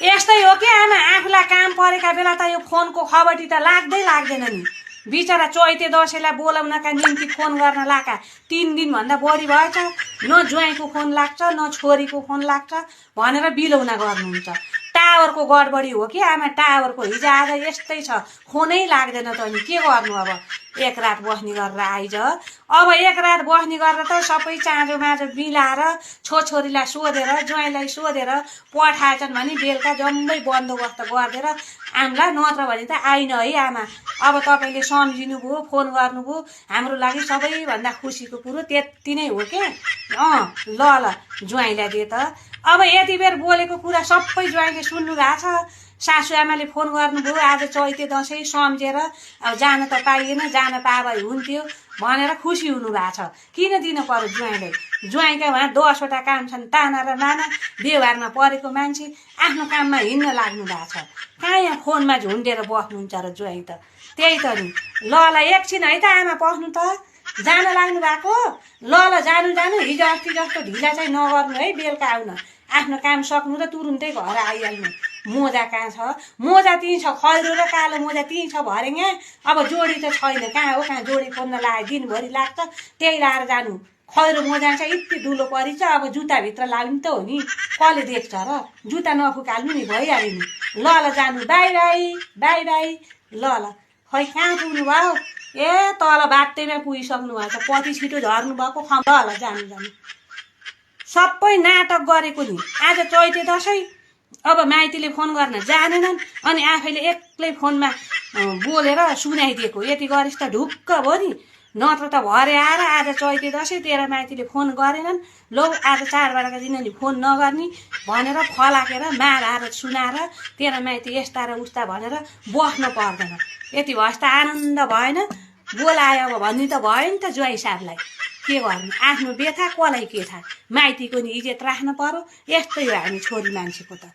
यस्तै हो कि आमा आफूलाई काम परेका बेला त यो फोनको खबरी त लाग्दैन नि बिचरा चैते दसैँलाई बोलाउनका निम्ति फोन गर्न लागा 3 दिनभन्दा बढी भएछ न ज्वाइँको फोन लाग्छ न छोरीको फोन लाग्छ भनेर बिलौना गर्नुहुन्छ टावरको गडबडी हो कि आमा टावरको हिजो आज यस्तै छ फोनै लाग्दैन त नि के गर्नु अब एक रात बस्ने गरेर आइज अब एक रात बस्ने गरेर त सबै चाँजो माँजो मिलाएर छोरीलाई सोधेर ज्वाइँलाई सोधेर पठाएछन् भने बेलुका जम्मै बन्दोबस्त गरिदिएर आम्ला नत्र भने त आइन है आमा अब तपाईँले सम्झिनु भयो फोन गर्नुभयो हाम्रो लागि सबैभन्दा खुसीको कुरो त्यति नै हो के ल ज्वाइँलाई दे त अब यति बेर बोलेको कुरा सबै ज्वाइँले सुन्नु भएको छ सासु आमाले फोन गर्नुभयो आज चैते दसैँ सम्झेर अब जान त पाइएन जान पाए हुन्थ्यो भनेर खुसी हुनु भएको छ किन दिनु पर्यो ज्वाइँलाई ज्वाइँका उहाँ 10वटा काम छन् ताना र नाना व्यवहारमा परेको मान्छे आफ्नो काममा हिँड्न लाग्नु भएको छ कहाँ यहाँ फोनमा झुन्डेर बस्नुहुन्छ र ज्वाइँ त त्यही त नि ल एकछिन है त आमा पस्नु त जान लाग्नु भएको ल जानु हिजो अस्ति जस्तो ढिला चाहिँ नगर्नु है बेलुका आउन आफ्नो काम सक्नु र तुरुन्तै घर आइहाल्नु मोजा कहाँ छ मोजा त्यहीँ छ खैरो र कालो मोजा त्यहीँ छ भरे यहाँ अब जोडी त छैन कहाँ हो कहाँ जोडी खोज्न लाग्यो दिनभरि लाग्छ त्यही लाएर जानु खैरो मोजा चाहिँ यति धुलो परिछ अब जुत्ताभित्र लाग्नु त हो नि कसले देख्छ र जुत्ता नफुकाल्नु नि भइहाल्यो नि ल जानु बाई बाई बाई ल खै कहाँ पुग्नु भयो ए तल बाटैमा पुगिसक्नु भएको छ कति छिटो झर्नु भएको ल जानु सबै नाटक गरेको नि आज चैते दसैँ अब माइतीले फोन गर्न जानेनन् अनि आफैले एक्लै फोनमा बोलेर सुनाइदिएको यति गरिस् त ढुक्क भयो नि नत्र त भरे आएर आज चैते दसैँ तेरा माइतीले फोन गरेनन् लौ आज चाडबाडका दिन नि फोन नगर्ने भनेर फलाकेर मार सुनाएर तेरा माइती यस्ता र उस्ता भनेर बस्न पर्दैन यति भएस् त आनन्द भएन बोलायो अब भन्ने त भयो नि त ज्वाइँ साहबलाई के गर्नु आफ्नो बेथा कसलाई के थाहा माइतीको नि इज्जत राख्नु पर्यो यस्तै हो हामी छोरी मान्छेको त